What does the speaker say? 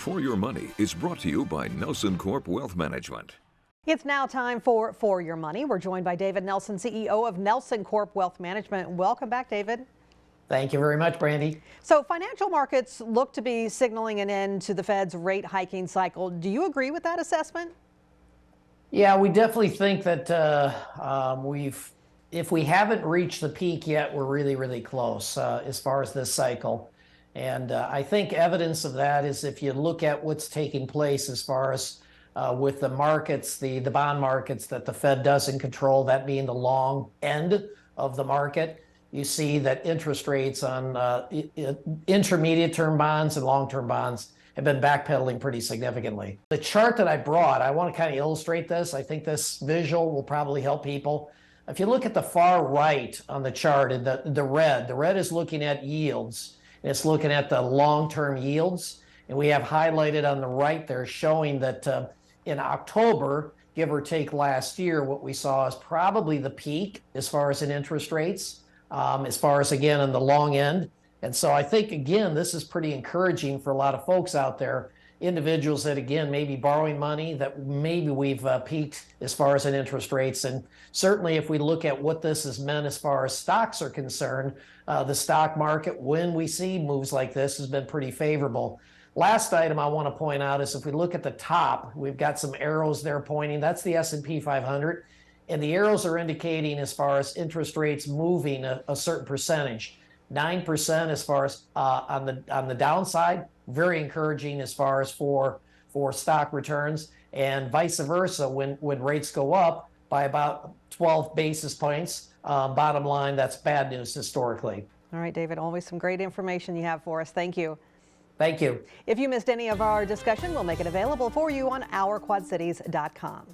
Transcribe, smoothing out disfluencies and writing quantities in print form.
For Your Money is brought to you by NelsonCorp Wealth Management. It's now time for Your Money. We're joined by David Nelson, CEO of NelsonCorp Wealth Management. Welcome back, David. Thank you very much, Brandy. So financial markets look to be signaling an end to the Fed's rate hiking cycle. Do you agree with that assessment? Yeah, we definitely think that if we haven't reached the peak yet, we're really close as far as this cycle. And I think evidence of that is if you look at what's taking place as far as with the markets, the bond markets that the Fed doesn't control, that being the long end of the market. You see that interest rates on intermediate term bonds and long-term bonds have been backpedaling pretty significantly. The chart that I brought, I want to kind of illustrate this. I think this visual will probably help people. If you look at the far right on the chart, and the red is looking at yields, and it's looking at the long-term yields. And we have highlighted on the right there showing that in October, give or take last year, what we saw is probably the peak as far as in interest rates. As far as, again, on the long end. And so I think, again, this is pretty encouraging for a lot of folks out there, individuals that, again, may be borrowing money, that maybe we've peaked as far as in interest rates. And certainly if we look at what this has meant as far as stocks are concerned, the stock market, when we see moves like this, has been pretty favorable. Last item I want to point out is if we look at the top, we've got some arrows there pointing. That's the S&P 500. And the arrows are indicating as far as interest rates moving a certain percentage. 9% as far as on the downside, very encouraging as far as for stock returns, and vice versa when rates go up by about 12 basis points. Bottom line, that's bad news historically. All right, David, always some great information you have for us. Thank you. Thank you. If you missed any of our discussion, we'll make it available for you on ourquadcities.com.